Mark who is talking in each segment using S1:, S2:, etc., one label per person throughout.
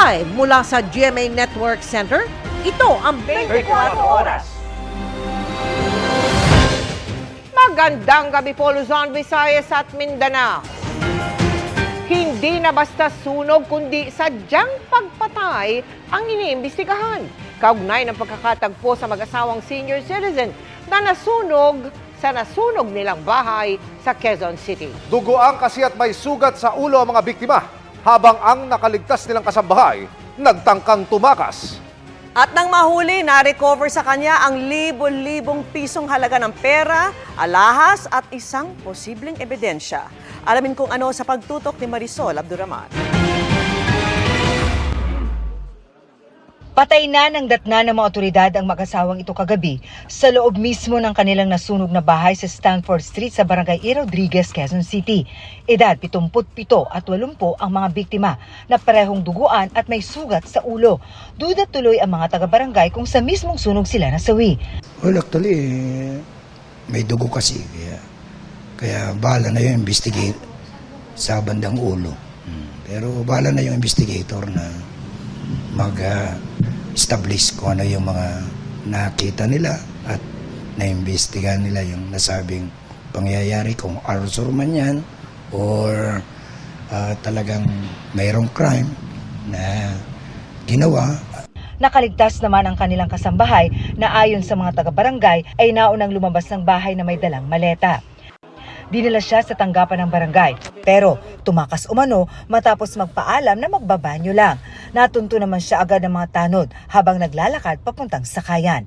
S1: Live mula sa GMA Network Center, ito ang 24 Oras. Magandang gabi po Luzon, Visayas at Mindanao. Hindi na basta sunog kundi sadyang pagpatay ang iniimbestigahan. Kaugnay ng pagkakatagpo sa mag-asawang senior citizen na nasunog sa nasunog nilang bahay sa Quezon City.
S2: Duguang kasi at may sugat sa ulo ang mga biktima habang ang nakaligtas nilang kasambahay nagtangkang tumakas.
S3: At nang mahuli, na-recover sa kanya ang libo-libong pisong halaga ng pera, alahas at isang posibleng ebidensya. Alamin kung ano sa pagtutok ni Marisol Abduraman.
S4: Patay na ng datna ng mga otoridad ang mag-asawang ito kagabi sa loob mismo ng kanilang nasunog na bahay sa Stanford Street sa Barangay E. Rodriguez, Quezon City. Edad 77 at 80 ang mga biktima na parehong duguan at may sugat sa ulo. Duda tuloy ang mga taga-barangay kung sa mismong sunog sila nasawi.
S5: Well, actually, may dugo kasi. Kaya bahala na yung investigate sa bandang ulo. Pero bahala na yung investigator na mag-establish kung ano yung mga nakita nila at naimbestigahan nila yung nasabing pangyayari, kung arson man yan or talagang mayroong crime na ginawa.
S4: Nakaligtas naman ang kanilang kasambahay na ayon sa mga taga-barangay ay naunang lumabas ng bahay na may dalang maleta. Dinala siya sa tanggapan ng barangay pero tumakas umano matapos magpaalam na magbabanyo lang. Natunto naman siya agad ng mga tanod habang naglalakad papuntang sakayan.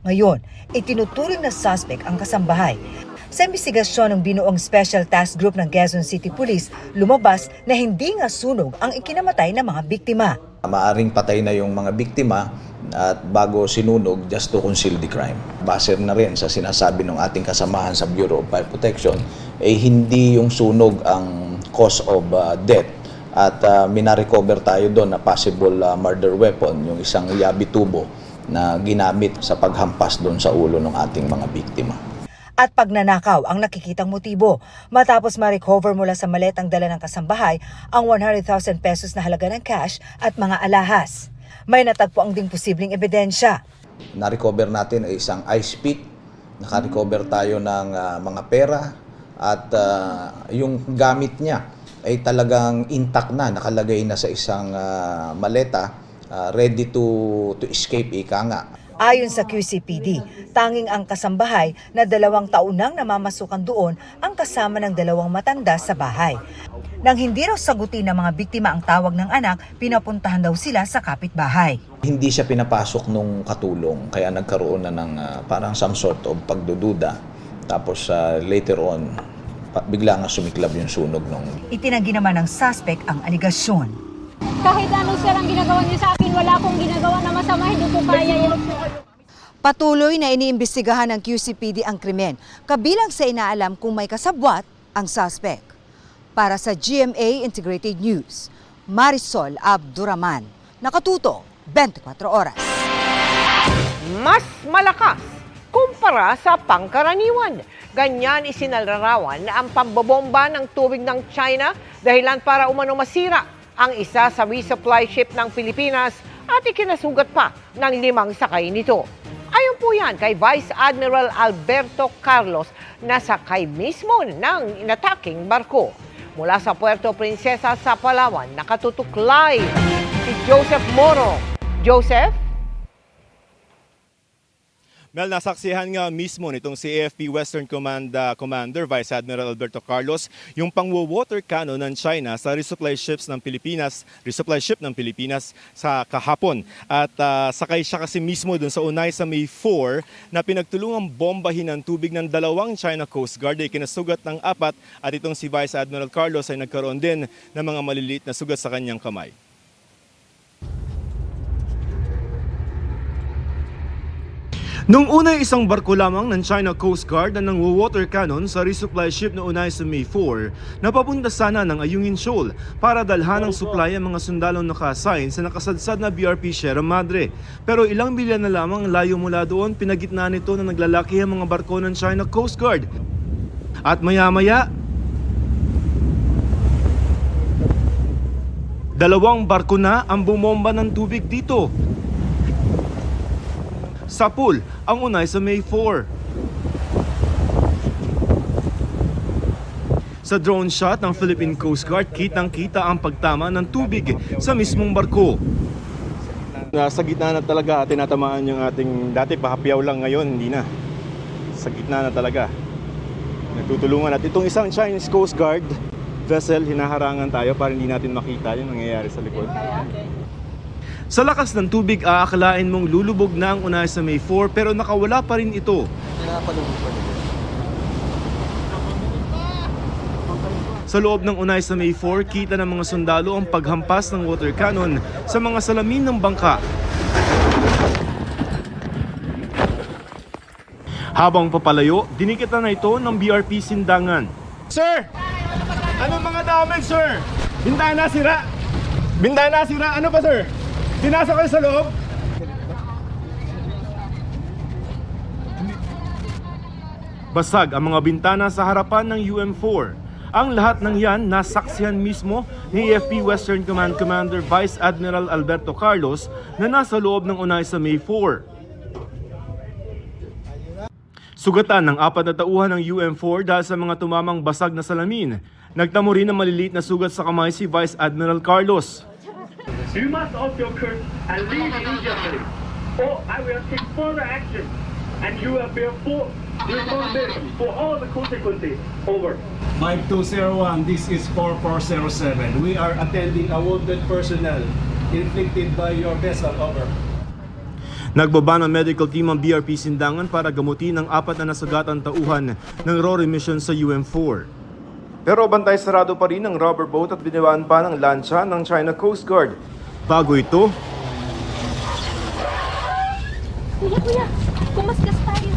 S4: Ngayon, itinuturing na suspect ang kasambahay. Sa imbestigasyon ng binuong Special Task Group ng Quezon City Police, lumabas na hindi nga sunog ang ikinamatay ng mga biktima.
S6: Maaring patay na yung mga biktima at bago sinunog just to conceal the crime. Base na rin sa sinasabi ng ating kasamahan sa Bureau of Fire Protection, hindi yung sunog ang cause of death at minarecover tayo doon na possible murder weapon, yung isang yabi tubo na ginamit sa paghampas doon sa ulo ng ating mga biktima.
S4: At pagnanakaw ang nakikitang motibo matapos ma-recover mula sa maletang dala ng kasambahay ang 100,000 pesos na halaga ng cash at mga alahas. May natagpo ang ding posibleng ebidensya.
S6: Na-recover natin ay isang ice pick, naka-recover tayo ng mga pera at yung gamit niya ay talagang intact na, nakalagay na sa isang maleta, ready to escape, ika nga.
S4: Ayon sa QCPD, tanging ang kasambahay na 2 taon nang namamasukan doon ang kasama ng 2 matanda sa bahay. Nang hindi raw sagutin ng mga biktima ang tawag ng anak, pinapuntahan daw sila sa kapitbahay.
S6: Hindi siya pinapasok nung katulong, kaya nagkaroon na ng parang some sort of pagdududa. Tapos later on, bigla nga sumiklab yung sunog nung.
S4: Itinanggi naman ng suspect ang aligasyon.
S7: Kahit ano sir ang ginagawa niyo sa akin, wala akong ginagawa na masama, hindi ko kaya yun.
S4: Patuloy na iniimbestigahan ng QCPD ang krimen, kabilang sa inaalam kung may kasabwat ang suspect. Para sa GMA Integrated News, Marisol Abduraman, nakatuto 24 oras.
S1: Mas malakas kumpara sa pangkaraniwan. Ganyan isinalarawan na ang pambobomba ng tubig ng China dahilan para umano masira ang isa sa resupply ship ng Pilipinas at ikinasugat pa ng 5 sakay nito. Ayon po yan kay Vice Admiral Alberto Carlos na sakay mismo ng inataking barko. Mula sa Puerto Princesa sa Palawan, nakatutok live si Joseph Moro. Joseph?
S8: Mel, nasaksihan nga mismo nitong si AFP Western Command Commander Vice Admiral Alberto Carlos yung pangwo-water cannon ng China sa resupply ship ng Pilipinas sa kahapon. At sakay siya kasi mismo dun sa unay sa May 4 na pinagtulungang bombahin ng tubig ng 2 China Coast Guard ay kinasugat ng 4 at itong si Vice Admiral Carlos ay nagkaroon din ng mga maliliit na sugat sa kanyang kamay. Nung una isang barko lamang ng China Coast Guard na nangwo-water cannon sa resupply ship na unay sa May 4 na papunta sana ng Ayungin Shoal para dalhan ng supply ang mga sundalong naka-assign sa nakasadsad na BRP Sierra Madre. Pero ilang milya na lamang layo mula doon, pinagitnaan nito na naglalaki ang mga barko ng China Coast Guard. At maya-maya, 2 barko na ang bumomba ng tubig dito. Sa pool, ang unay sa May 4. Sa drone shot ng Philippine Coast Guard, kitang-kita ang pagtama ng tubig sa mismong barko. Nasa gitna na talaga, tinatamaan yung ating dati pahapyaw lang, ngayon hindi na. Sa gitna na talaga. Nagtutulungan at itong isang Chinese Coast Guard vessel, hinaharangan tayo para hindi natin makita yung nangyayari sa likod. Sa lakas ng tubig, aakalain mong lulubog na ang unay sa May 4 pero nakawala pa rin ito. Sa loob ng unay sa May 4, kita ng mga sundalo ang paghampas ng water cannon sa mga salamin ng bangka. Habang papalayo, dinikitan na ito ng BRP Sindangan. Sir! Anong mga damage, sir? Bintana sira! Bintana sira! Ano pa, sir? Pinasok kayo sa loob? Basag ang mga bintana sa harapan ng UM4. Ang lahat ng yan nasaksihan mismo ni AFP Western Command Commander Vice Admiral Alberto Carlos na nasa loob ng unay sa May 4. Sugatan ng 4 na tauhan ng UM4 dahil sa mga tumamang basag na salamin. Nagtamo rin ng maliliit na sugat sa kamay si Vice Admiral Carlos.
S9: You must off your curse and leave immediately, or I will take further action, and you will bear full responsibility for all the consequences. Over.
S10: Mike 201, this is 4407. We are attending a wounded personnel inflicted by your vessel. Over.
S8: Nagbaba ng medical team ang BRP Sindangan para gamutin ang 4 na nasugatan tauhan ng RORE mission sa UM4. Pero bantay sarado pa rin ang rubber boat at binawaan pa ng lancha ng China Coast Guard. Bago ito,
S7: Kuya, kumaskas tayo.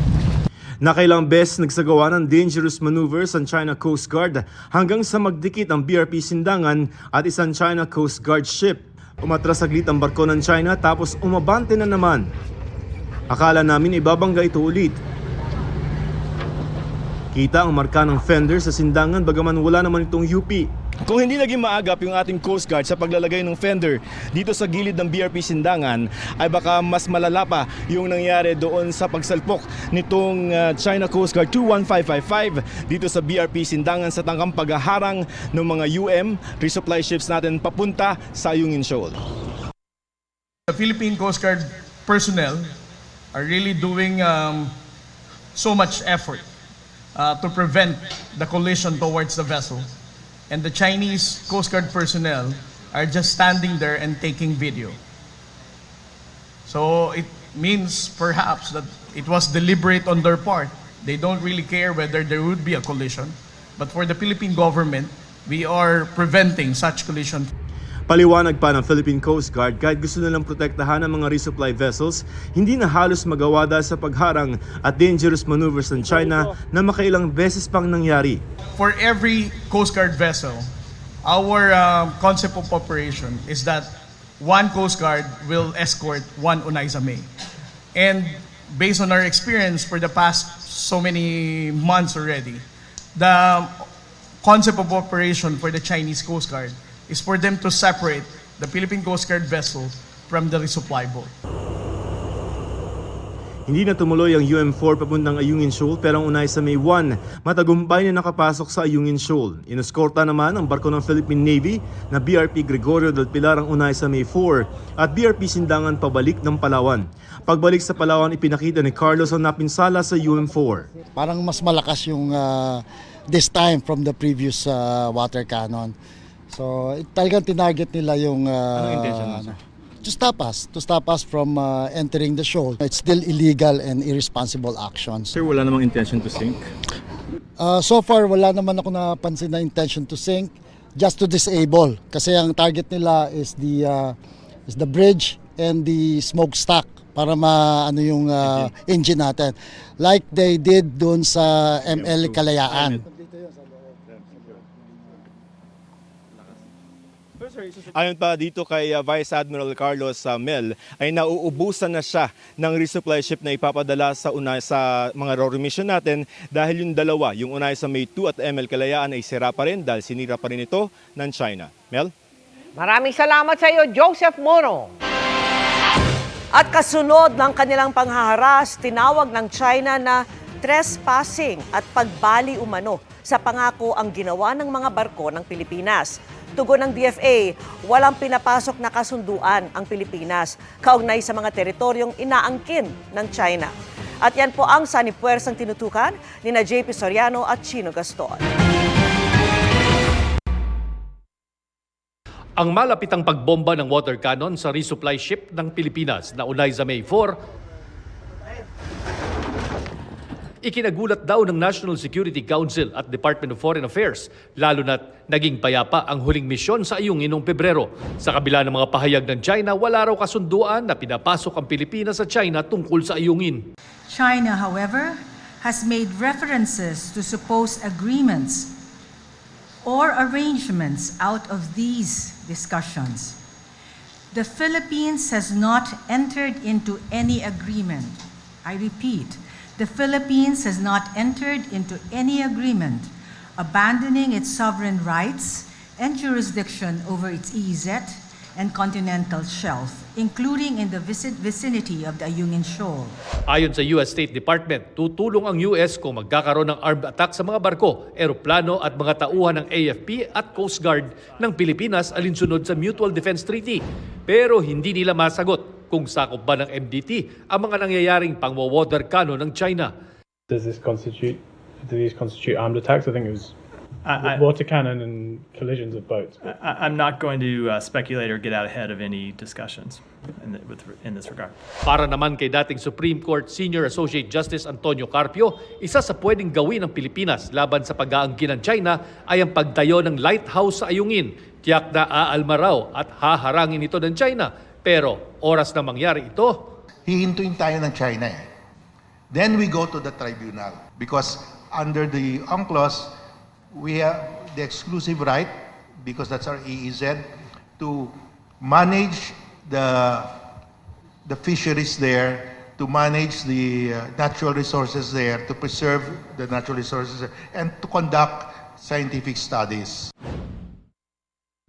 S8: nakailang beses nagsagawa ng dangerous maneuvers ang China Coast Guard hanggang sa magdikit ang BRP Sindangan at isang China Coast Guard ship. Umatras saglit ang barko ng China tapos umabante na naman. Akala namin ibabangga ito ulit. Kita ang marka ng fender sa Sindangan bagaman wala naman itong UP. Kung hindi naging maagap yung ating Coast Guard sa paglalagay ng fender dito sa gilid ng BRP Sindangan, ay baka mas malala pa yung nangyari doon sa pagsalpok nitong China Coast Guard 21555 dito sa BRP Sindangan sa tangkang paghaharang ng mga UM resupply ships natin papunta sa Ayungin Shoal.
S10: The Philippine Coast Guard personnel are really doing so much effort to prevent the collision towards the vessel. And the Chinese Coast Guard personnel are just standing there and taking video. So it means perhaps that it was deliberate on their part. They don't really care whether there would be a collision. But for the Philippine government, we are preventing such collision.
S8: Paliwanag pa ng Philippine Coast Guard, kahit gusto nilang protektahan ang mga resupply vessels, hindi na halos magawa dahil sa pagharang at dangerous maneuvers ng China na makailang beses pang nangyari.
S10: For every Coast Guard vessel, our concept of operation is that one Coast Guard will escort one Unay sa May. And based on our experience for the past so many months already, the concept of operation for the Chinese Coast Guard is for them to separate the Philippine Coast Guard vessel from the resupply boat.
S8: Hindi na tumuloy ang UM4 papuntang Ayungin Shoal pero ang unay sa May 1, matagumpay na nakapasok sa Ayungin Shoal. Inoskorta naman ang barko ng Philippine Navy na BRP Gregorio del Pilar ang unay sa May 4 at BRP Sindangan pabalik ng Palawan. Pagbalik sa Palawan, ipinakita ni Carlos ang napinsala sa UM4.
S11: Parang mas malakas yung this time from the previous water cannon. So, talagang tinarget nila yung
S8: Anong intention mo, sir?
S11: to stop us from entering the shoal. It's still illegal and irresponsible actions.
S8: Sir, wala namang intention to sink?
S11: So far, wala naman ako napansin na intention to sink, just to disable. Kasi ang target nila is the bridge and the smokestack para maano yung engine natin. Like they did doon sa ML Kalayaan.
S8: Ayon pa dito kay Vice Admiral Carlos Mel, ay nauubusan na siya ng resupply ship na ipapadala sa mga RORE mission natin dahil yung dalawa, yung unay sa May 2 at ML Kalayaan ay sira pa rin dahil sinira pa rin ito ng China. Mel?
S1: Maraming salamat sa iyo, Joseph Moro.
S3: At kasunod ng kanilang panghaharas, tinawag ng China na trespassing at pagbali umano sa pangako ang ginawa ng mga barko ng Pilipinas. Tugon ng DFA, walang pinapasok na kasunduan ang Pilipinas kaugnay sa mga teritoryong inaangkin ng China. At yan po ang sanipuwersang tinutukan ni na JP Soriano at Chino Gaston.
S12: Ang malapitang pagbomba ng water cannon sa resupply ship ng Pilipinas na unay sa May 4, ikinagulat daw ng National Security Council at Department of Foreign Affairs, lalo na't naging payapa ang huling misyon sa Ayungin noong Pebrero. Sa kabila ng mga pahayag ng China, wala raw kasunduan na pinapasok ang Pilipinas sa China tungkol sa Ayungin.
S13: China, however, has made references to supposed agreements or arrangements out of these discussions. The Philippines has not entered into any agreement. I repeat, the Philippines has not entered into any agreement abandoning its sovereign rights and jurisdiction over its EEZ and continental shelf, including in the vicinity of the Ayungin Shoal.
S12: Ayon sa US State Department, tutulong ang US kung magkakaroon ng armed attack sa mga barko, eroplano at mga tauhan ng AFP at Coast Guard ng Pilipinas alinsunod sa Mutual Defense Treaty. Pero hindi nila masagot kung sakop ba ng MDT ang mga nangyayaring pangwawater cannon ng China.
S14: Do these constitute armed attacks? I think it was water cannon and collisions of boats.
S15: I'm not going to speculate or get out ahead of any discussions in this regard.
S12: Para naman kay dating Supreme Court Senior Associate Justice Antonio Carpio, isa sa pwedeng gawin ng Pilipinas laban sa pag-aangkin ng China ay ang pagtayo ng lighthouse sa Ayungin. Tiyak na aalma raw at haharangin ito ng China. Pero oras na mangyari ito,
S16: hihintuin tayo ng China eh. Then we go to the tribunal because under the UNCLOS, we have the exclusive right, because that's our EEZ, to manage the fisheries there, to manage the natural resources there, to preserve the natural resources there, and to conduct scientific studies.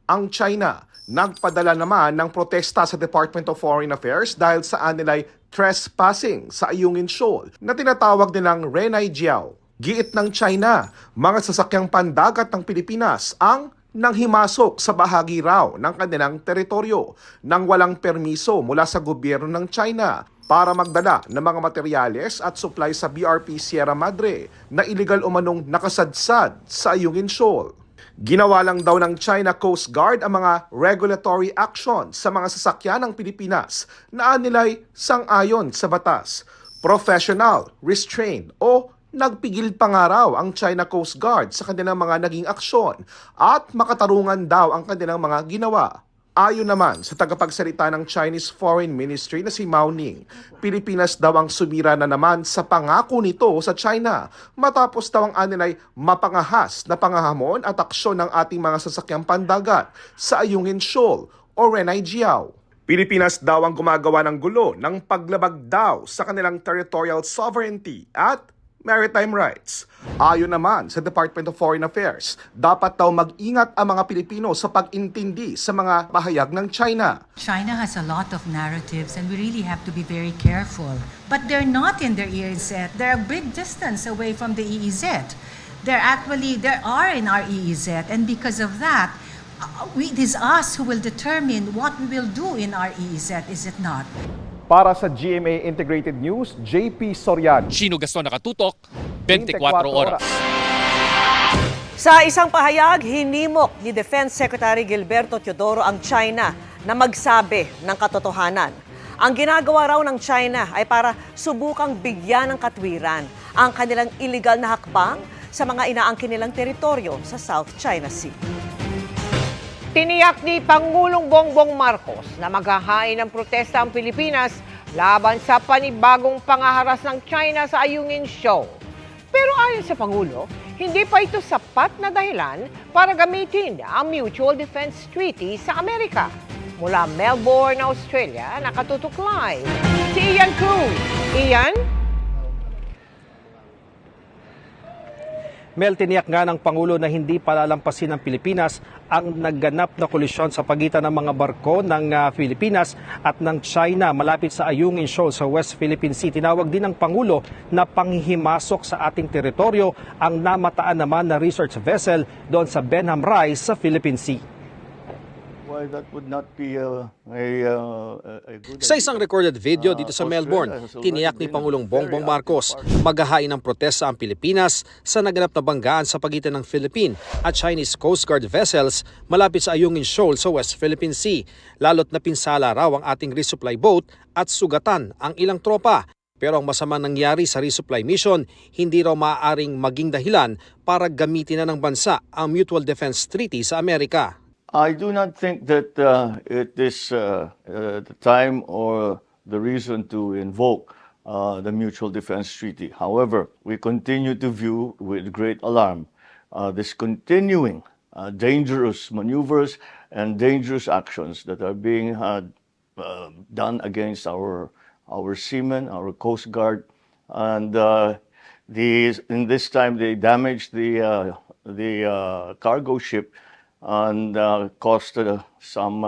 S2: Ang China nagpadala naman ng protesta sa Department of Foreign Affairs dahil sa anilay trespassing sa Ayungin Shoal na tinatawag nilang Renai Jiao. Giit ng China, mga sasakyang pandagat ng Pilipinas ang nanghimasok sa bahagi raw ng kanilang teritoryo nang walang permiso mula sa gobyerno ng China para magdala ng mga materyales at supply sa BRP Sierra Madre na iligal umanong nakasadsad sa Ayungin Shoal. Ginawa lang daw ng China Coast Guard ang mga regulatory action sa mga sasakyan ng Pilipinas na anilay sang-ayon sa batas, professional, restrained o nagpigil pa nga raw ang China Coast Guard sa kanilang mga naging aksyon at makatarungan daw ang kanilang mga ginawa. Ayon naman sa tagapagsalita ng Chinese Foreign Ministry na si Mao Ning, Pilipinas daw ang sumira na naman sa pangako nito sa China matapos daw ang anilay mapangahas na pangahamon at aksyon ng ating mga sasakyang pandagat sa Ayungin Shoal o Renai Jiao. Pilipinas daw ang gumagawa ng gulo ng paglabag daw sa kanilang territorial sovereignty at maritime rights. Ayon naman sa Department of Foreign Affairs, dapat daw mag-ingat ang mga Pilipino sa pag-intindi sa mga pahayag ng China.
S13: China has a lot of narratives and we really have to be very careful. But they're not in their EEZ. They're a big distance away from the EEZ. They are in our EEZ, and because of that, it is us who will determine what we will do in our EEZ, is it not?
S2: Para sa GMA Integrated News, JP Soriano.
S12: Chino Gaston nakatutok, 24 oras.
S3: Sa isang pahayag, hinimok ni Defense Secretary Gilberto Teodoro ang China na magsabi ng katotohanan. Ang ginagawa raw ng China ay para subukang bigyan ng katwiran ang kanilang illegal na hakbang sa mga inaangkin nilang teritoryo sa South China Sea.
S1: Tiniyak ni Pangulong Bongbong Marcos na maghahain ng protesta ang Pilipinas laban sa panibagong pangaharas ng China sa Ayungin Shoal. Pero ayon sa Pangulo, hindi pa ito sapat na dahilan para gamitin ang Mutual Defense Treaty sa Amerika. Mula Melbourne, Australia, nakatutok live si Ian Cruz. Ian?
S17: Mel, tiniyak nga ng Pangulo na hindi palalampasin ng Pilipinas ang nagganap na kolisyon sa pagitan ng mga barko ng Pilipinas at ng China malapit sa Ayungin Shoal sa West Philippine Sea. Tinawag din ng Pangulo na panghihimasok sa ating teritoryo ang namataan naman na research vessel doon sa Benham Rise sa Philippine Sea.
S18: Why that would not be a good
S19: Sa isang recorded video dito sa Melbourne, tiniyak ni Pangulong Bongbong Marcos maghahain ng protesta ang Pilipinas sa naganap na banggaan sa pagitan ng Philippine at Chinese Coast Guard vessels malapit sa Ayungin Shoal sa West Philippine Sea. Lalo't napinsala raw ang ating resupply boat at sugatan ang ilang tropa. Pero ang masama nangyari sa resupply mission, hindi raw maaaring maging dahilan para gamitin na ng bansa ang Mutual Defense Treaty sa Amerika.
S18: I do not think that it is the time or the reason to invoke the Mutual Defense Treaty. However, we continue to view with great alarm this continuing dangerous maneuvers and dangerous actions that are being done against our seamen, our Coast Guard, and in this time they damaged the cargo ship and caused some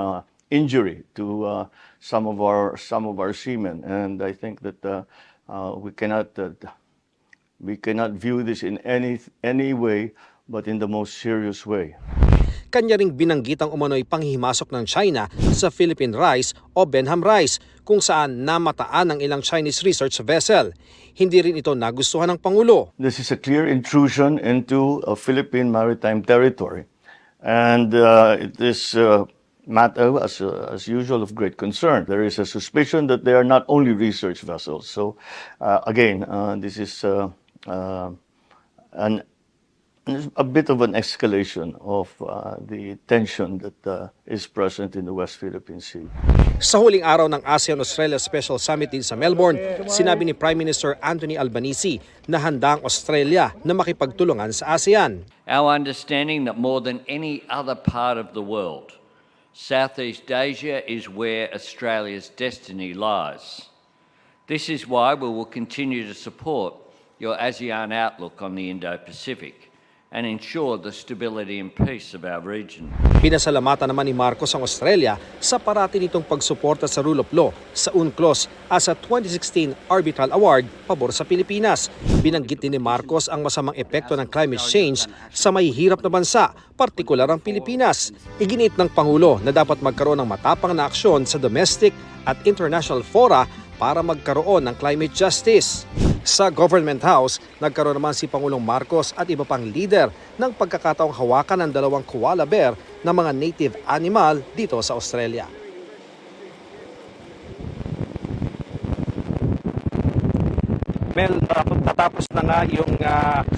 S18: injury to some of our seamen, and I think that we cannot view this in any way but in the most serious way.
S19: Kanya ring binanggit ang umano'y panghihimasok ng China sa Philippine Rise o Benham Rise kung saan namataan ang ilang Chinese research vessel. Hindi rin ito nagustuhan ng Pangulo.
S18: This is a clear intrusion into a Philippine maritime territory. And it is matter, as usual, of great concern. There is a suspicion that they are not only research vessels. So, again, this is a bit of an escalation of the tension that is present in the West Philippine Sea.
S19: Sa huling araw ng ASEAN-Australia Special Summit din sa Melbourne, sinabi ni Prime Minister Anthony Albanese na handa ang Australia na makipagtulungan sa ASEAN.
S20: Our understanding that more than any other part of the world, Southeast Asia is where Australia's destiny lies. This is why we will continue to support your ASEAN outlook on the Indo-Pacific and ensure the stability and peace of our region.
S19: Pinasalamatan naman ni Marcos ang Australia sa parati nitong pagsuporta sa rule of law sa UNCLOS at sa 2016 Arbitral Award pabor sa Pilipinas. Binanggit din ni Marcos ang masamang epekto ng climate change sa mahihirap na bansa, partikular ang Pilipinas. Iginiit ng Pangulo na dapat magkaroon ng matapang na aksyon sa domestic at international fora para magkaroon ng climate justice. Sa Government House, nagkaroon naman si Pangulong Marcos at iba pang leader ng pagkakataong hawakan ng 2 koala bear na mga native animal dito sa Australia.
S17: Mel, natapos na nga yung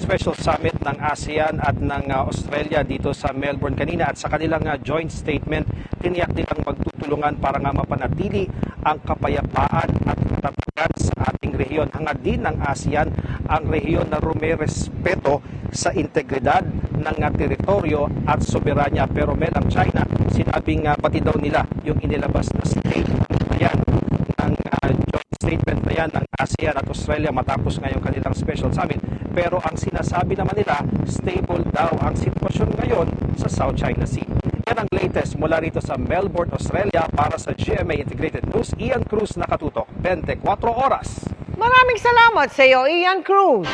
S17: special summit ng ASEAN at ng Australia dito sa Melbourne kanina at sa kanilang joint statement, tiniyak nilang magtutulungan para nga mapanatili ang kapayapaan at katatagan sa ating rehiyon. Hangad din ng ASEAN ang rehiyon na rumerespeto sa integridad ng teritoryo at soberanya. Pero Mel, ang China, sinabing pati daw nila yung inilabas na statement na yan ng joint statement na yan ng ASEAN at Australia matapos ngayong kanilang special summit. Pero ang sinasabi naman nila, stable daw ang sitwasyon ngayon sa South China Sea. Yan ang latest mula rito sa Melbourne, Australia para sa GMA Integrated News. Ian Cruz nakatutok, 24 oras.
S1: Maraming salamat sa iyo, Ian Cruz.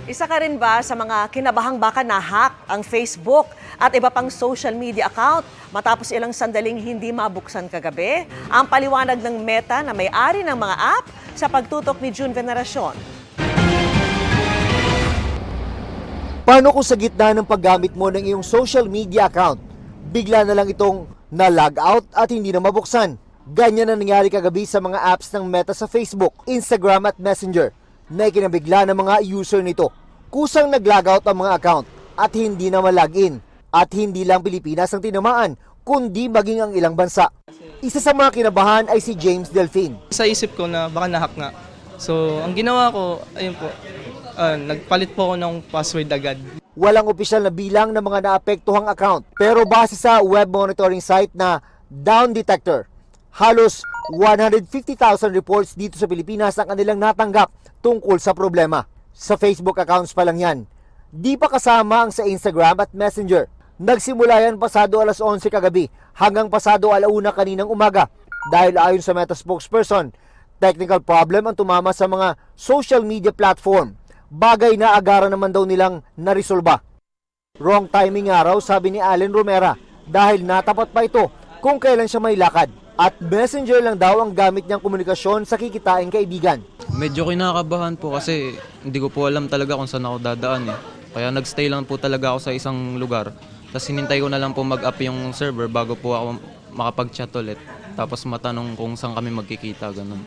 S3: Isa ka rin ba sa mga kinabahang baka na-hack ang Facebook at iba pang social media account matapos ilang sandaling hindi mabuksan kagabi? Ang paliwanag ng Meta na may-ari ng mga app sa pagtutok ni June Veneracion.
S21: Paano kung sa gitna ng paggamit mo ng iyong social media account, bigla na lang itong na-log out at hindi na mabuksan? Ganyan ang nangyari kagabi sa mga apps ng Meta sa Facebook, Instagram at Messenger na ikinabigla ng mga user nito. Kusang nag-logout ang mga account at hindi na ma-login. At hindi lang Pilipinas ang tinamaan, kundi maging ang ilang bansa. Isa sa mga kinabahan ay si James Delfin.
S22: Sa isip ko na baka na-hack nga. So, ang ginawa ko, ayun po, nagpalit po ako ng password agad.
S21: Walang opisyal na bilang ng mga naapektuhang account. Pero base sa web monitoring site na Down Detector, halos 150,000 reports dito sa Pilipinas ang kanilang natanggap tungkol sa problema. Sa Facebook accounts pa lang yan. Di pa kasama ang sa Instagram at Messenger. Nagsimula yan pasado alas 11 kagabi hanggang pasado alauna kaninang umaga dahil ayon sa Meta spokesperson, technical problem ang tumama sa mga social media platform. Bagay na agaran naman daw nilang naresolba. Wrong timing nga raw, sabi ni Allen Romera, dahil natapat pa ito kung kailan siya may lakad. At Messenger lang daw ang gamit niyang komunikasyon sa kikitain kaibigan.
S22: Medyo kinakabahan po kasi hindi ko po alam talaga kung saan ako dadaan eh. Kaya nagstay lang po talaga ako sa isang lugar. Tapos hinintay ko na lang po mag-up yung server bago po ako makapag-chat ulit. Tapos matanong kung saan kami magkikita, ganun.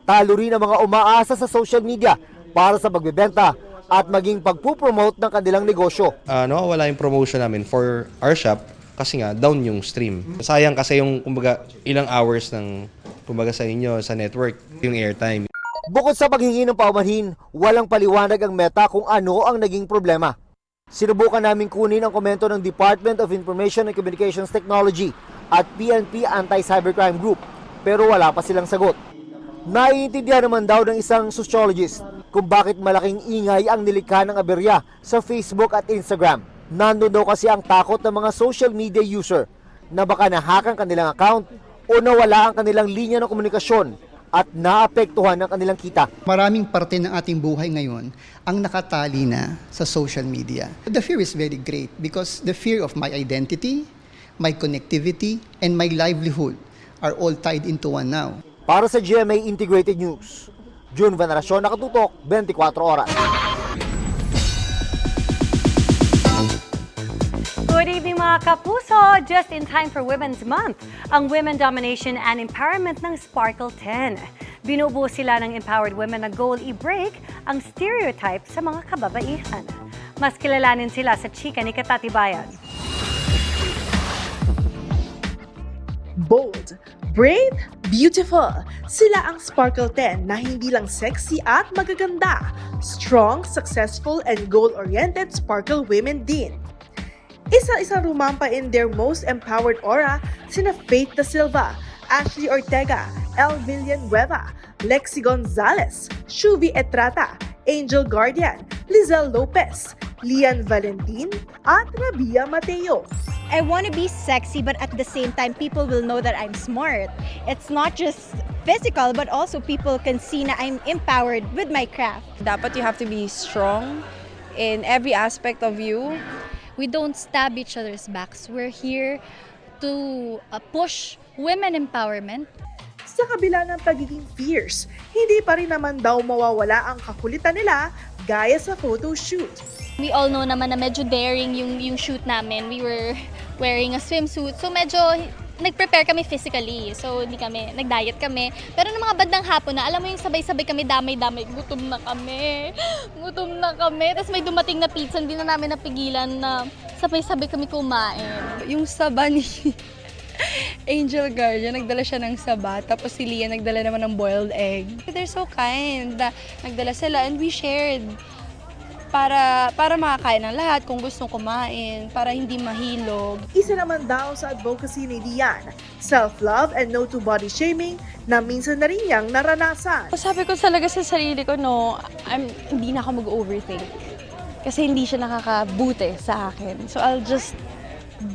S21: Talo rin ang mga umaasa sa social media para sa pagbebenta at maging pagpupromote ng kanilang negosyo.
S5: Wala yung promotion namin for our shop kasi nga down yung stream. Sayang kasi yung kumbaga ilang hours ng kumbaga sa inyo sa network, yung airtime.
S21: Bukod sa paghingi ng paumanhin, walang paliwanag ang Meta kung ano ang naging problema. Sinubukan namin kunin ang komento ng Department of Information and Communications Technology at PNP Anti-Cybercrime Group pero wala pa silang sagot. Naiintindihan naman daw ng isang sociologist kung bakit malaking ingay ang nilikha ng aberya sa Facebook at Instagram. Nandun daw kasi ang takot ng mga social media user na baka nahack ang kanilang account o nawala ang kanilang linya ng komunikasyon at naapektuhan ang kanilang kita.
S6: Maraming parte ng ating buhay ngayon ang nakatali na sa social media. The fear is very great because the fear of my identity, my connectivity, and my livelihood are all tied into one now.
S21: Para sa GMA Integrated News, June Veneracion, Nakatutok, 24 Oras.
S23: Good evening mga kapuso! Just in time for Women's Month, ang Women Domination and Empowerment ng Sparkle 10. Binubuo sila ng empowered women na goal i-break ang stereotype sa mga kababaihan. Mas kilalanin sila sa chika ni Katatibayan.
S24: Bold, brave, beautiful. Sila ang Sparkle 10 na hindi lang sexy at magaganda. Strong, successful, and goal-oriented Sparkle women din. Isa-isang rumampa in their most empowered aura sina Faith Da Silva, Ashley Ortega, El Villanueva, Lexi Gonzalez, Shuvi Etrata, Angel Guardian, Lizelle Lopez, Lian Valentin, at Rabia Mateo.
S25: I want to be sexy, but at the same time, people will know that I'm smart. It's not just physical, but also people can see na I'm empowered with my craft.
S26: Dapat you have to be strong in every aspect of you.
S27: We don't stab each other's backs. We're here to push women empowerment.
S24: Sa kabila ng pagiging fierce, hindi pa rin naman daw mawawala ang kakulitan nila gaya sa photo shoot.
S27: We all know naman na medyo daring yung shoot namin. We were wearing a swimsuit. So medyo nag-prepare kami physically. So hindi kami, nag-diet kami. Pero ng mga bandang hapon na, alam mo yung sabay-sabay kami, damay-damay, gutom na kami. Gutom na kami. Tapos may dumating na pizza, hindi na namin napigilan na sabay-sabay kami kumain.
S26: Yung saba ni Angel Guardian, nagdala siya ng saba. Tapos si Lian nagdala naman ng boiled egg. They're so kind. Nagdala sila and we shared. Para makakain ng lahat kung gustong kumain, para hindi mahilog.
S24: Isa naman daw sa advocacy ni Lian, self-love and no to body shaming na minsan na rin niyang naranasan.
S26: Sabi ko talaga sa sarili ko, hindi na ako mag-overthink. Kasi hindi siya nakakabuti sa akin. So I'll just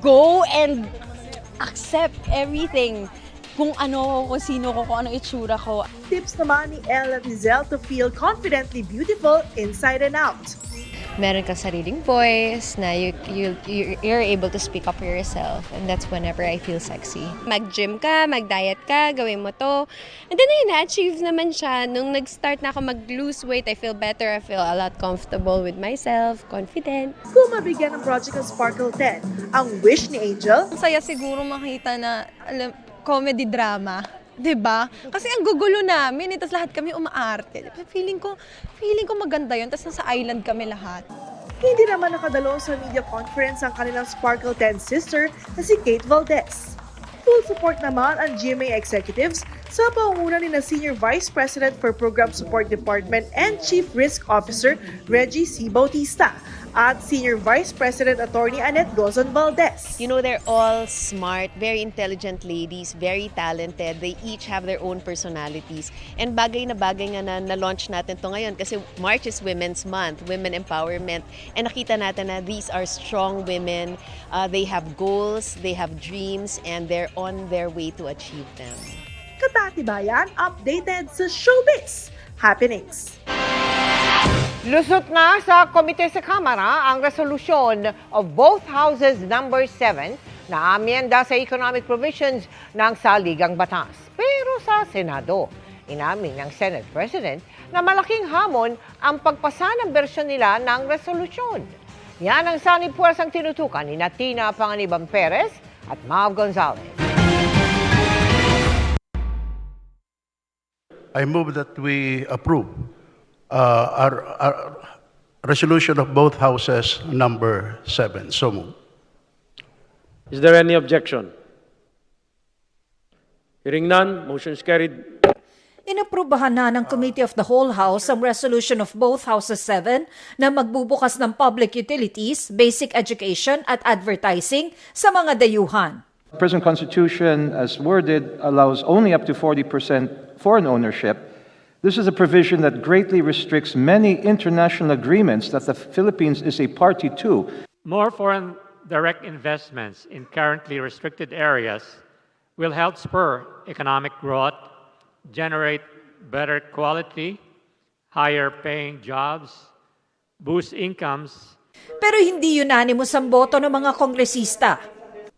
S26: go and accept everything. Kung ano, kung sino ko, kung ano itsura ko.
S24: Tips naman ni Elle at Lizelle to feel confidently beautiful inside and out.
S28: Meron kang sariling voice na you're able to speak up for yourself, and that's whenever I feel sexy.
S29: Mag-gym ka, mag-diet ka, gawin mo to. And then ayun, na-achieve naman siya. Nung nag-start na ako mag-lose weight, I feel better. I feel a lot comfortable with myself, confident.
S24: Kung mabigyan ng Project Sparkle 10, ang wish ni Angel?
S26: Ang saya siguro makita na comedy drama. 'Di ba? Kasi ang gugulo namin, tapos lahat kami umaarte. Feeling ko maganda 'yun, tapos nasa island kami lahat.
S24: Hindi naman nakadalo sa media conference ang kanilang Sparkle 10 sister na si Kate Valdez. Full support naman ang GMA executives sa pangunguna ni Senior Vice President for Program Support Department and Chief Risk Officer Reggie C. Bautista at Senior Vice President Attorney Annette Dozon Valdez.
S28: You know, they're all smart, very intelligent ladies, very talented. They each have their own personalities. And bagay na na-launch natin to ngayon kasi March is Women's Month, Women Empowerment. And nakita natin na these are strong women. They have goals, they have dreams, and they're on their way to achieve them.
S24: Katatibayan, updated sa showbiz happenings.
S1: Lusot na sa komite sa Kamara ang resolusyon of both houses number 7 na amyenda sa economic provisions ng saligang batas. Pero sa Senado, inamin ng Senate President na malaking hamon ang pagpasa ng bersyon nila ng resolusyon. Yan ang sanib puwersang tinutukan ni Tina Panganiban Perez at Mau Gonzalez.
S4: I move that we approve our resolution of both houses number 7. So moved.
S7: Is there any objection? Hearing none, motion is carried.
S8: Inaprubahan na ng Committee of the Whole House ang resolution of both Houses 7 na magbubukas ng public utilities, basic education at advertising sa mga dayuhan.
S9: The present Constitution, as worded, allows only up to 40% foreign ownership. This is a provision that greatly restricts many international agreements that the Philippines is a party to.
S10: More foreign direct investments in currently restricted areas will help spur economic growth, generate better quality, higher paying jobs, boost incomes.
S8: Pero hindi unanimous ang boto ng mga kongresista.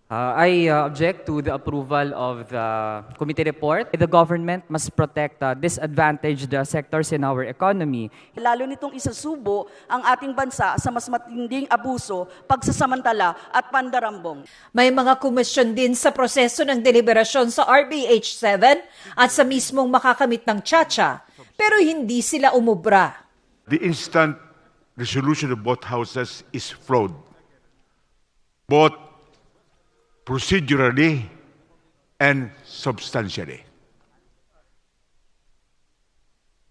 S11: I object to the approval of the committee report. The government must protect disadvantaged sectors in our economy.
S14: Lalo nitong isasubo ang ating bansa sa mas matinding abuso, pagsasamantala at pandarambong.
S8: May mga komisyon din sa proseso ng deliberasyon sa RBH 7 at sa mismong makakamit ng Chacha, pero hindi sila umubra.
S15: The instant resolution of both houses is flawed, both procedurally and substantially.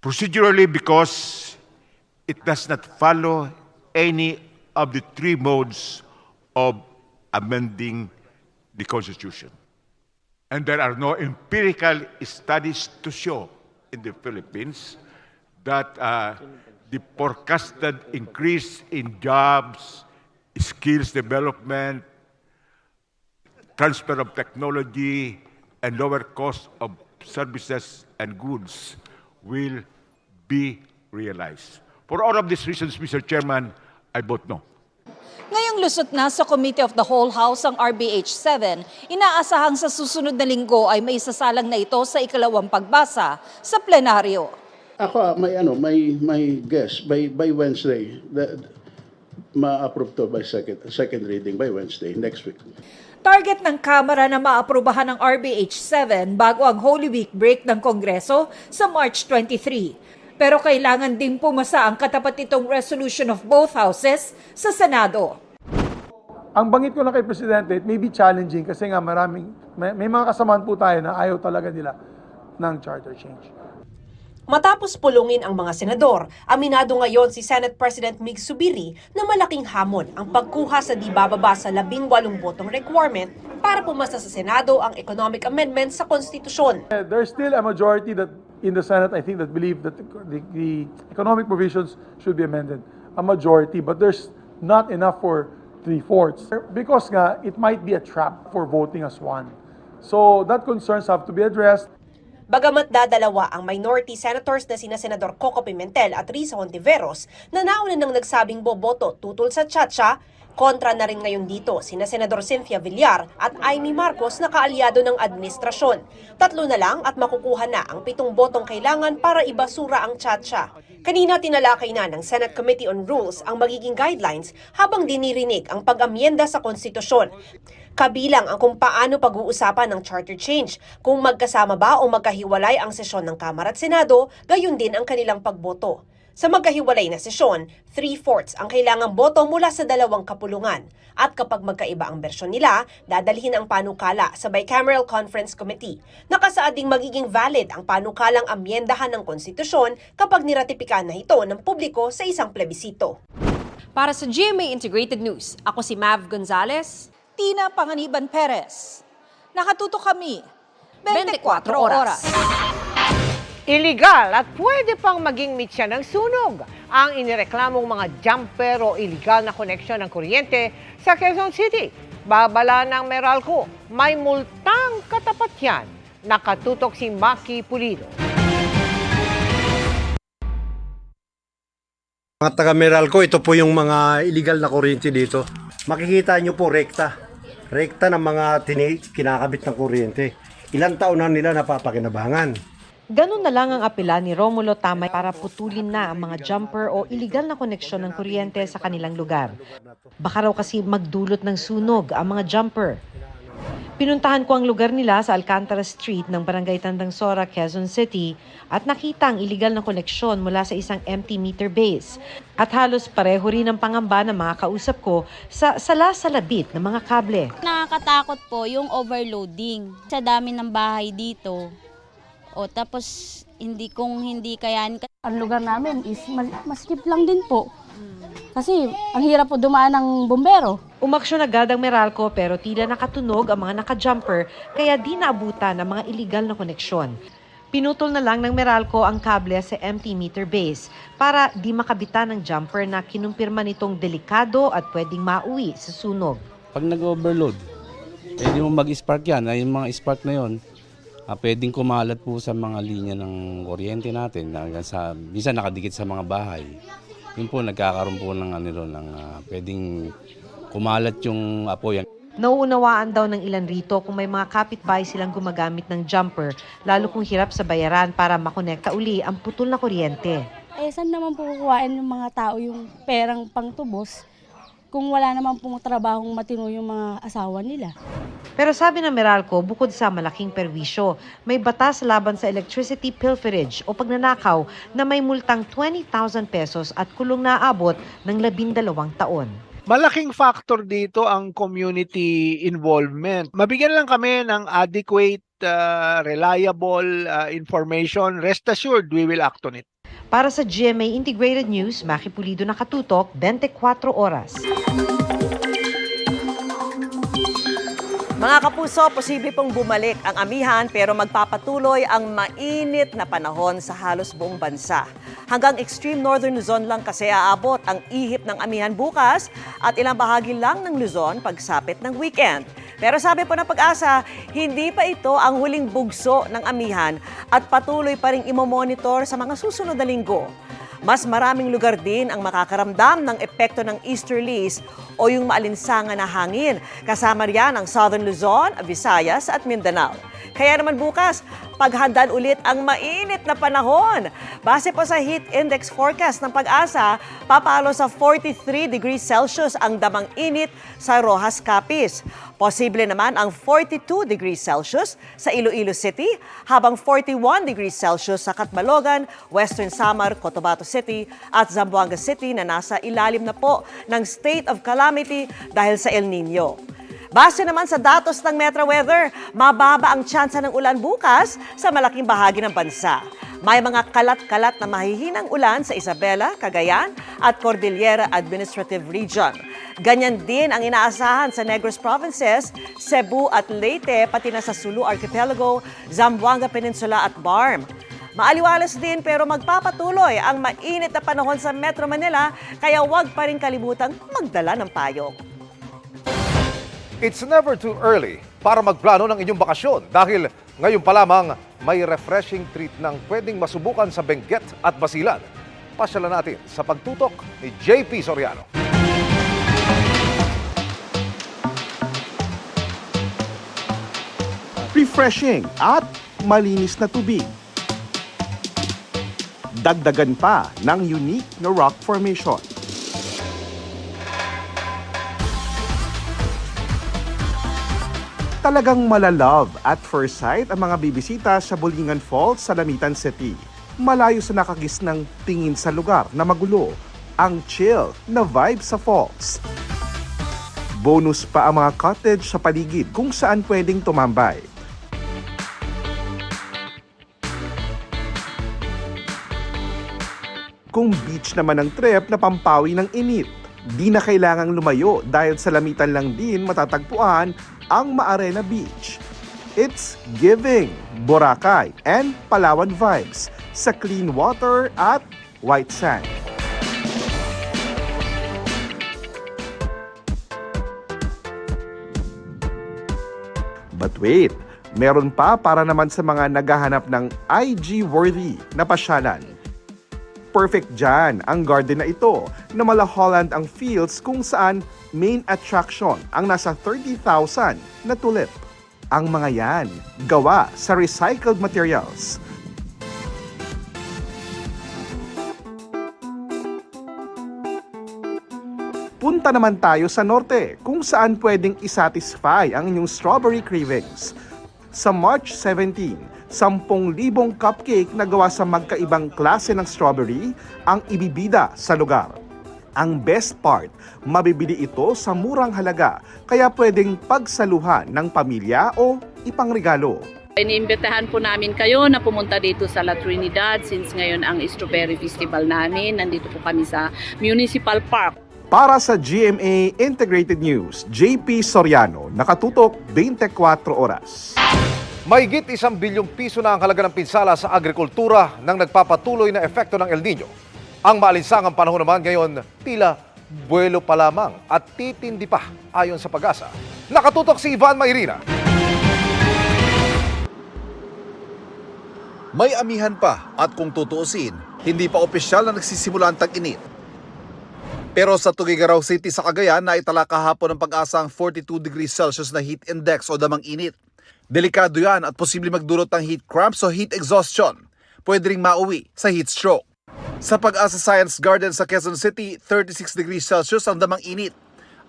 S15: Procedurally because it does not follow any of the three modes of amending the Constitution. And there are no empirical studies to show in the Philippines that the forecasted increase in jobs, skills development, transfer of technology, and lower cost of services and goods will be realized. For all of these reasons, Mr. Chairman, I vote no.
S8: Ngayong lusot na sa Committee of the Whole House ang RBH 7, inaasahang sa susunod na linggo ay may isasalang na ito sa ikalawang pagbasa sa plenaryo.
S4: Ako may guess by Wednesday ma-approve to by second reading by Wednesday next week.
S8: Target ng Kamara na maaprubahan ng RBH 7 bago ang Holy Week break ng Kongreso sa March 23. Pero kailangan din pumasa ang katapat nitong resolution of both houses sa Senado.
S4: Ang bangit ko na kay Presidente, it may be challenging kasi nga may mga kasamaan po tayo na ayaw talaga nila ng charter change.
S16: Matapos pulungin ang mga senador, aminado ngayon si Senate President Mig Zubiri na malaking hamon ang pagkuha sa di bababa sa 18 botong requirement para pumasa sa Senado ang economic amendments sa konstitusyon.
S4: There's still a majority that in the Senate, I think, that believe that the economic provisions should be amended. A majority, but there's not enough for 3/4 because nga, it might be a trap for voting as one. So that concerns have to be addressed.
S16: Bagamat dadalawa ang minority senators na sina Senador Coco Pimentel at Risa Hontiveros na nauna nang nagsabing boboto tutol sa Chacha, kontra na rin ngayon dito sina Senador Cynthia Villar at Amy Marcos na kaalyado ng administrasyon. 3 na lang at makukuha na ang 7 botong kailangan para ibasura ang Chacha. Kanina tinalakay na ng Senate Committee on Rules ang magiging guidelines habang dinirinig ang pag-amyenda sa konstitusyon. Kabilang ang kung paano pag-uusapan ng charter change, kung magkasama ba o magkahiwalay ang sesyon ng Kamara at Senado, gayon din ang kanilang pagboto. Sa magkahiwalay na sesyon, 3/4 ang kailangang boto mula sa dalawang kapulungan. At kapag magkaiba ang bersyon nila, dadalhin ang panukala sa Bicameral Conference Committee. Nakasaad ding magiging valid ang panukalang amyendahan ng konstitusyon kapag niratipikahan na ito ng publiko sa isang plebisito.
S2: Para sa GMA Integrated News, ako si Mav Gonzalez.
S8: Tina Panganiban Perez. Nakatuto kami 24 oras.
S1: Illegal at pwede pang maging mitya ng sunog ang inireklamong mga jumper o illegal na koneksyon ng kuryente sa Quezon City. Babala ng Meralco, may multang katapat yan. Nakatutok si Maki Pulido.
S3: Mga taga Meralco, ito po yung mga illegal na kuryente dito. Makikita nyo po rekta. Rekta ng mga kinakabit ng kuryente. Ilang taon na nila napapakinabangan.
S12: Ganun na lang ang apela ni Romulo Tamay para putulin na ang mga jumper o illegal na koneksyon ng kuryente sa kanilang lugar. Baka raw kasi magdulot ng sunog ang mga jumper. Pinuntahan ko ang lugar nila sa Alcantara Street ng Barangay Tandang Sora, Quezon City at nakita ang illegal na koneksyon mula sa isang empty meter base. At halos pareho rin ang pangamba ng mga kausap ko sa sala-salabit ng mga kable.
S13: Nakakatakot po yung overloading sa dami ng bahay dito. O tapos hindi kayanin.
S17: Ang lugar namin is maskip lang din po. Kasi ang hirap po dumaan ng bombero.
S12: Umaksyon agad ang Meralco pero tila nakatunog ang mga naka-jumper kaya di naabutan ang mga illegal na koneksyon. Pinutol na lang ng Meralco ang kable sa empty meter base para di makabitan ng jumper na kinumpirma nitong delikado at pwedeng mauwi sa sunog.
S18: Pag nag-overload, pwede mo mag-spark yan. Ay, yung mga spark na yon, pwedeng kumalat po sa mga linya ng kuryente natin. Minsan nakadikit sa mga bahay. Yun po, nagkakaroon po ng pwedeng kumalat yung apoy.
S12: Nauunawaan daw ng ilan rito kung may mga kapitbahay silang gumagamit ng jumper, lalo kung hirap sa bayaran para makonekta uli ang putol na kuryente.
S17: Saan naman po kukuhain ng mga tao yung perang pangtubos kung wala naman pong trabahong matino yung mga asawa nila?
S12: Pero sabi ng Meralco, bukod sa malaking perwisyo, may batas laban sa electricity pilferage o pagnanakaw na may multang 20,000 pesos at kulong na aabot ng 12 taon.
S19: Malaking factor dito ang community involvement. Mabigyan lang kami ng adequate, reliable information. Rest assured, we will act on it.
S12: Para sa GMA Integrated News, Maki Pulido, nakatutok 24 oras.
S20: Mga kapuso, posible pong bumalik ang amihan pero magpapatuloy ang mainit na panahon sa halos buong bansa. Hanggang extreme northern Luzon lang kasi aabot ang ihip ng amihan bukas at ilang bahagi lang ng Luzon pagsapit ng weekend. Pero sabi po ng Pag-asa, hindi pa ito ang huling bugso ng amihan at patuloy pa ring imomonitor sa mga susunod na linggo. Mas maraming lugar din ang makakaramdam ng epekto ng easterlies o yung maalinsangan na hangin. Kasama riyan ang Southern Luzon, Visayas at Mindanao. Kaya naman bukas, paghandaan ulit ang mainit na panahon. Base po sa heat index forecast ng Pag-asa, papalo sa 43 degrees Celsius ang damang init sa Rojas Capiz. Posible naman ang 42 degrees Celsius sa Iloilo City, habang 41 degrees Celsius sa Catbalogan, Western Samar, Cotabato City at Zamboanga City na nasa ilalim na po ng state of calamity dahil sa El Nino. Base naman sa datos ng Metro Weather, mababa ang tsansa ng ulan bukas sa malaking bahagi ng bansa. May mga kalat-kalat na mahihinang ulan sa Isabela, Cagayan at Cordillera Administrative Region. Ganyan din ang inaasahan sa Negros Provinces, Cebu at Leyte, pati na sa Sulu Archipelago, Zamboanga Peninsula at Barm. Maaliwalas din pero magpapatuloy ang mainit na panahon sa Metro Manila, kaya huwag pa rin kalimutang magdala ng payong.
S22: It's never too early para magplano ng inyong bakasyon dahil ngayon pa lamang may refreshing treat ng pwedeng masubukan sa Benguet at Basilan. Pasyalan natin sa pagtutok ni JP Soriano.
S30: Refreshing at malinis na tubig. Dagdagan pa ng unique na rock formation. Talagang malalove at first sight ang mga bibisita sa Bulingan Falls sa Lamitan City. malayo sa nakagisnang tingin sa lugar na magulo, ang chill na vibe sa falls. Bonus pa ang mga cottage sa paligid kung saan pwedeng tumambay. Kung beach naman ang trip na pampawi ng init, di na kailangang lumayo dahil sa lamitan lang din matatagpuan ang Maarena Beach. It's giving Boracay and Palawan vibes sa clean water at white sand. But wait, meron pa para naman sa mga naghahanap ng IG-worthy na pasyalan. Perfect dyan ang garden na ito na mala Holland ang fields kung saan main attraction ang nasa 30,000 na tulip. Ang mga yan, gawa sa recycled materials. Punta naman tayo sa norte kung saan pwedeng isatisfy ang inyong strawberry cravings. Sa March 17, 10,000 cupcake na gawa sa magkaibang klase ng strawberry ang ibibida sa lugar. Ang best part, mabibili ito sa murang halaga kaya pwedeng pagsaluhan ng pamilya o ipangregalo.
S5: Iniimbitahan po namin kayo na pumunta dito sa La Trinidad since ngayon ang Strawberry Festival namin. Nandito po kami sa Municipal Park.
S30: Para sa GMA Integrated News, JP Soriano, nakatutok 24 oras.
S22: Mahigit 1 bilyong piso na ang halaga ng pinsala sa agrikultura nang nagpapatuloy na epekto ng El Nino. Ang maalinsangang panahon naman ngayon, tila buwelo pa lamang at titindi pa ayon sa Pag-asa. Nakatutok si Ivan Mayrina.
S6: May amihan pa at kung tutuusin, hindi pa opisyal na nagsisimula ang tag-init. Pero sa Tuguegarao City sa Cagayan, naitala kahapon ng Pag-asa ang 42 degrees Celsius na heat index o damang init. Delikado yan at posibleng magdulot ng heat cramps o heat exhaustion. Pwede ring mauwi sa heat stroke. Sa Pag-asa Science Garden sa Quezon City, 36 degrees Celsius ang damang init.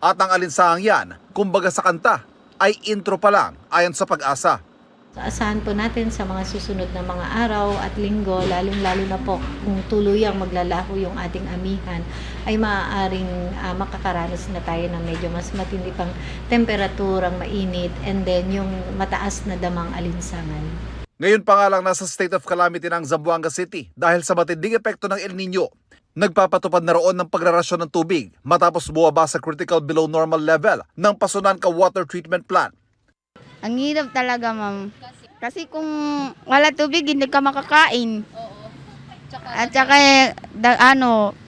S6: At ang alinsahang yan, kumbaga sa kanta, ay intro pa lang ayon sa Pag-asa.
S21: Asahan po natin sa mga susunod na mga araw at linggo, lalong-lalo na po kung tuluyang maglalaho yung ating amihan, ay maaaring makakaranas na tayo ng medyo mas matindi pang temperaturang mainit and then yung mataas na damang alinsangan.
S6: Ngayon pa nga lang nasa state of calamity ng Zamboanga City dahil sa matinding epekto ng El Nino. Nagpapatupad na roon ng pagrarasyon ng tubig matapos bumaba sa critical below normal level ng Pasunanca Water Treatment Plant.
S23: Ang hirap talaga, ma'am. Kasi kung wala tubig, hindi ka makakain. At saka,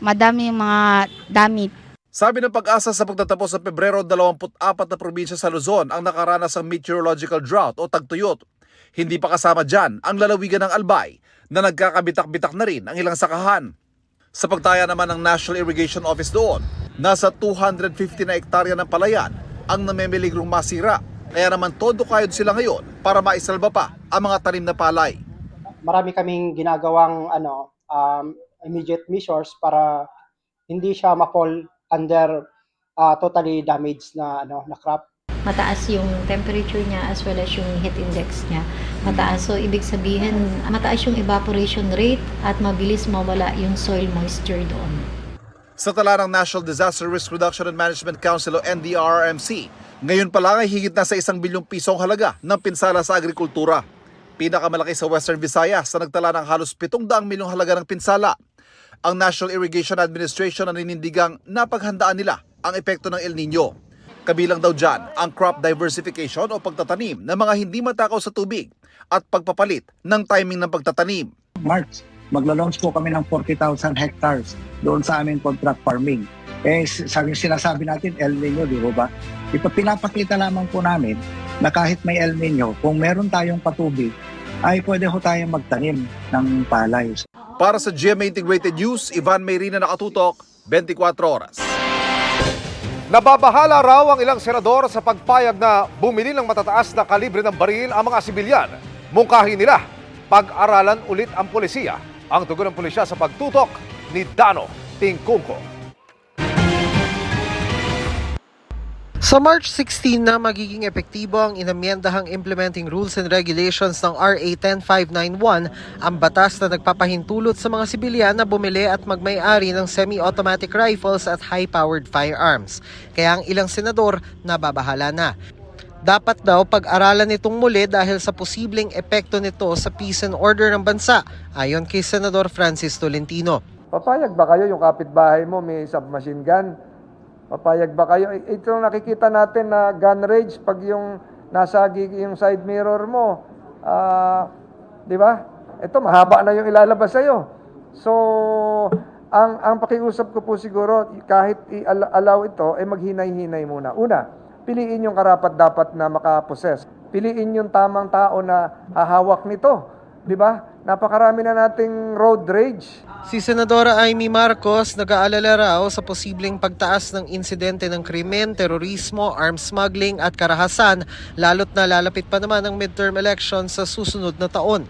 S23: madami yung mga damit.
S6: Sabi ng Pag-asa sa pagtatapos sa Pebrero, 24 na probinsya sa Luzon ang nakaranas ng meteorological drought o tagtuyot. Hindi pa kasama dyan ang lalawigan ng Albay na nagkakabitak-bitak na rin ang ilang sakahan. Sa pagtaya naman ng National Irrigation Office doon, nasa 250 na hektarya ng palayan ang namemeligrong masira. Kaya naman todo kayod sila ngayon para maisalba pa ang mga tanim na palay.
S24: Marami kaming ginagawang immediate measures para hindi siya ma-fall under totally damaged na crop.
S21: Mataas yung temperature niya as well as yung heat index niya. Mataas, so ibig sabihin mataas yung evaporation rate at mabilis mawala yung soil moisture doon.
S6: Sa tala ng National Disaster Risk Reduction and Management Council o NDRRMC, ngayon pa lang ay higit na sa 1 bilyong pisong halaga ng pinsala sa agrikultura. Pinakamalaki sa Western Visayas na nagtala ng halos 700 milyong halaga ng pinsala. Ang National Irrigation Administration ang ninindigang napaghandaan nila ang epekto ng El Nino. Kabilang daw dyan ang crop diversification o pagtatanim ng mga hindi matakaw sa tubig at pagpapalit ng timing ng pagtatanim.
S25: March, magla-launch po kami ng 40,000 hectares doon sa aming contract farming. Sinasabi natin El Nino, di ba? Pinapakita lamang po namin na kahit may El Nino, kung meron tayong patubig, ay pwede ho tayong magtanim ng palay.
S6: Para sa GMA Integrated News, Ivan Mayrina, nakatutok, 24 oras.
S22: Nababahala raw ang ilang senador sa pagpayag na bumili ng matataas na kalibre ng baril ang mga sibilyan. Mungkahi nila, pag-aralan ulit ang pulisya. Ang tugon ng pulisya sa pagtutok ni Dano Tingkungko.
S7: Sa March 16 na magiging epektibo ang inamyendahang Implementing Rules and Regulations ng RA 10591, ang batas na nagpapahintulot sa mga sibilyan na bumili at magmay-ari ng semi-automatic rifles at high-powered firearms. Kaya ang ilang senador nababahala na. Dapat daw pag-aralan itong muli dahil sa posibleng epekto nito sa peace and order ng bansa, ayon kay Senador Francis Tolentino.
S9: Papayag ba kayo yung kapitbahay mo may submachine gun? Papayag ba kayo? Ito nakikita natin na gun rage pag yung nasa yung side mirror mo. Di ba? Ito mahaba na yung ilalabas sa'yo. So, ang pakiusap ko po siguro, kahit i-allow ito, ay maghinay-hinay muna. Una, piliin yung karapat-dapat na makaposes. Piliin yung tamang tao na hahawak nito. Di ba? Napakarami na nating road rage.
S7: Si Senadora Amy Marcos nag-aalala raw sa posibleng pagtaas ng insidente ng krimen, terorismo, arms smuggling at karahasan, lalo't na lalapit pa naman ang midterm elections sa susunod na taon.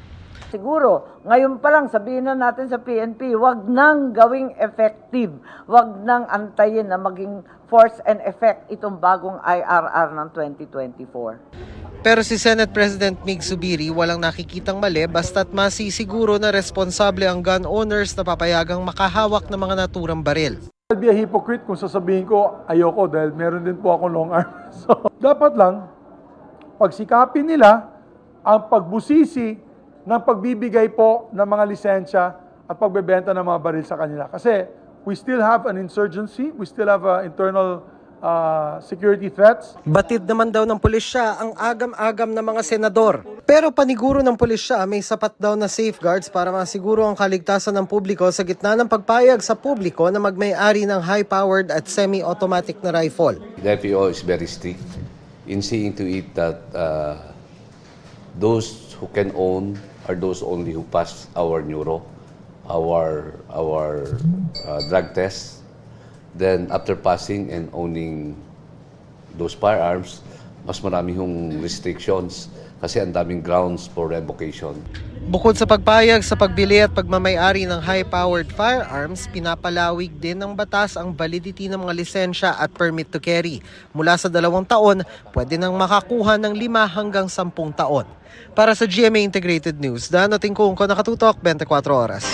S10: Siguro, ngayon pa lang sabihin na natin sa PNP, wag nang gawing effective, wag nang antayin na maging force and effect itong bagong IRR ng 2024.
S7: Pero si Senate President Mig Zubiri walang nakikitang mali basta't masisiguro na responsable ang gun owners na papayagang makahawak ng mga naturang baril.
S4: I'll be a hypocrite kung sasabihin ko ayoko dahil meron din po ako long arm. So, dapat lang pagsikapin nila ang pagbusisi ng pagbibigay po ng mga lisensya at pagbebenta ng mga baril sa kanila. Kasi we still have an insurgency, we still have internal security threats.
S7: Batid naman daw ng pulisya ang agam-agam ng mga senador. Pero paniguro ng pulisya may sapat daw na safeguards para masiguro ang kaligtasan ng publiko sa gitna ng pagpayag sa publiko na magmay-ari ng high-powered at semi-automatic na rifle.
S18: The FEO is very strict in seeing to it that those who can own are those only who pass our neuro, our drug test. Then after passing and owning those firearms, mas marami yung restrictions kasi ang daming grounds for revocation.
S7: Bukod sa pagpayag sa pagbili at pagmamay-ari ng high-powered firearms, pinapalawig din ng batas ang validity ng mga lisensya at permit to carry. Mula sa 2 taon, pwede nang makakuha ng 5 hanggang 10 taon. Para sa GMA Integrated News, Danoting Kungko, nakatutok 24 oras.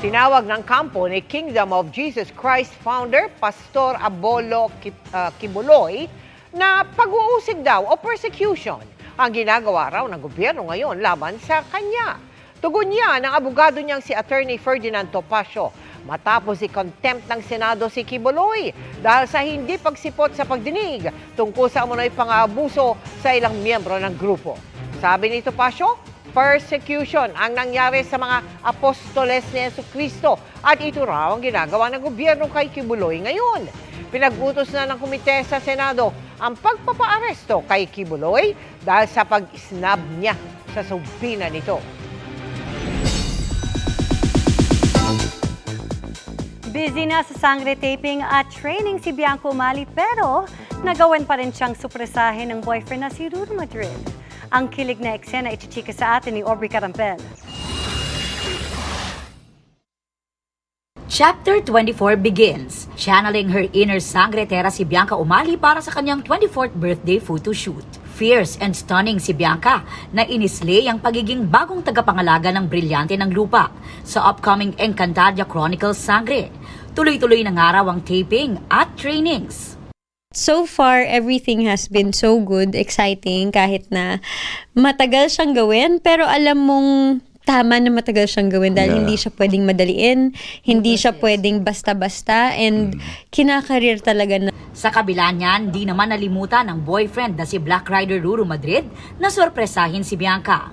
S1: Tinawag ng kampo ni Kingdom of Jesus Christ founder, Pastor Apollo Kibuloy, na pag-uusig daw o persecution ang ginagawa raw ng gobyerno ngayon laban sa kanya. Tugon niya ng abogado niyang si Attorney Ferdinand Topacio matapos i-contempt ng Senado si Kibuloy dahil sa hindi pagsipot sa pagdinig tungkol sa umunoy pang-aabuso sa ilang miyembro ng grupo. Sabi ni Topacio, persecution ang nangyari sa mga apostoles ni Jesucristo at ito raw ang ginagawa ng gobyerno kay Kibuloy ngayon. Pinag-utos na ng komite sa Senado ang pagpapaaresto kay Kibuloy dahil sa pag-snub niya sa sumbina nito.
S11: Busy na sa sangre taping at training si Bianco Umali pero nagawan pa rin siyang supresahin ng boyfriend na si Ruru Madrid. Ang kilig na eksena ichichika sa atin ni Aubrey Carampel.
S14: Chapter 24 begins, channeling her inner sangretera si Bianca Umali para sa kanyang 24th birthday photoshoot. Fierce and stunning si Bianca na inislay ang pagiging bagong tagapangalaga ng brilyante ng lupa sa upcoming Encantadia Chronicles Sangre. Tuloy-tuloy na nga raw ang taping at trainings.
S15: So far, everything has been so good, exciting, kahit na matagal siyang gawin, pero alam mong tama na matagal siyang gawin dahil hindi siya pwedeng madaliin, hindi siya pwedeng basta-basta, and kinakareer talaga na.
S14: Sa kabila niyan, di naman nalimutan ng boyfriend na si Black Rider Ruru Madrid na sorpresahin si Bianca.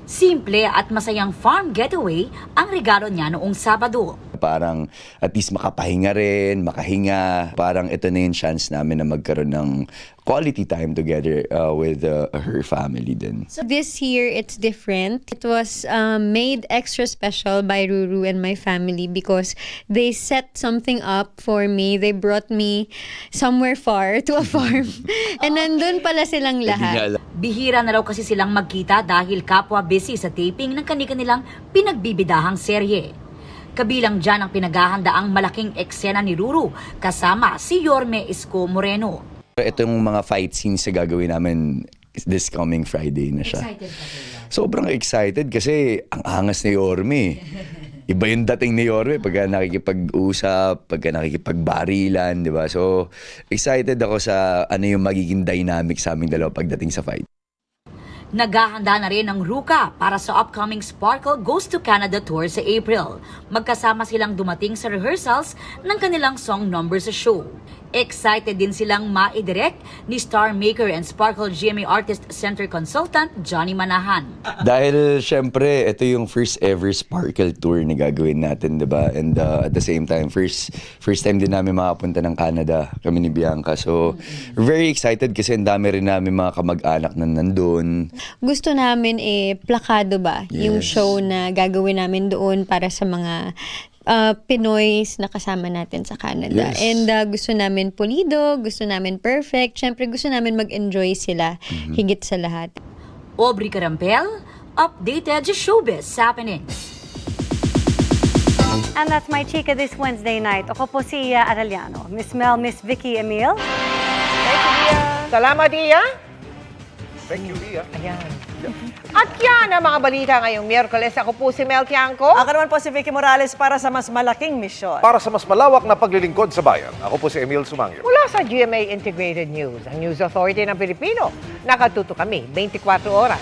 S14: Simple at masayang farm getaway ang regalo niya noong Sabado.
S26: Parang at least makapahinga rin, makahinga. Parang ito na yung chance namin na magkaroon ng quality time together with her family din.
S15: So this year, it's different. It was made extra special by Ruru and my family because they set something up for me. They brought me somewhere far to a farm. And nandun pala silang lahat.
S14: Bihira na raw kasi silang magkita dahil kapwa busy sa taping ng kanilang pinagbibidahang serye. Kabilang dyan ang pinaghahandaang malaking eksena ni Ruru kasama si Yorme Isko Moreno.
S26: Itong mga fight scenes na gagawin namin this coming Friday na siya.
S14: Excited ka ba?
S26: Sobrang excited kasi ang angas ni Yorme. Iba yung dating ni Yorme pagka nakikipag-usap, pagka nakikipagbarilan, di ba? So, excited ako sa ano yung magiging dynamic sa aming dalawa pagdating sa fight.
S14: Naghahanda na rin ang Ruka para sa upcoming Sparkle Goes to Canada tour sa April. Magkasama silang dumating sa rehearsals ng kanilang song number sa show. Excited din silang maidirect ni Star Maker and Sparkle GMA Artist Center Consultant Johnny Manahan.
S26: Dahil syempre, ito yung first ever Sparkle tour na gagawin natin, di ba? And at the same time, first time din namin makapunta ng Canada, kami ni Bianca. So, very excited kasi ang dami rin namin mga kamag-anak na nandun.
S15: Gusto namin plakado ba yung
S26: Yes.
S15: show na gagawin namin doon para sa mga Pinoys na kasama natin sa Canada.
S26: Yes.
S15: And gusto namin pulido, gusto namin perfect. Siyempre gusto namin mag-enjoy sila higit sa lahat.
S14: Aubrey Carampel, updated sa showbiz happenings.
S11: And that's my chika this Wednesday night. Ako po si Arellano. Miss Mel, Miss Vicky Emil.
S1: Salamat, Iya.
S22: Thank you, Lia.
S1: Ayan. At yan ang mga balita ngayong Miyerkules. Ako po si Mel Tiangco.
S20: Ako naman po si Vicky Morales para sa mas malaking misyon.
S22: Para sa mas malawak na paglilingkod sa bayan, ako po si Emil Sumangyo.
S1: Mula sa GMA Integrated News, ang News Authority ng Pilipino. Nakatuto kami 24 oras.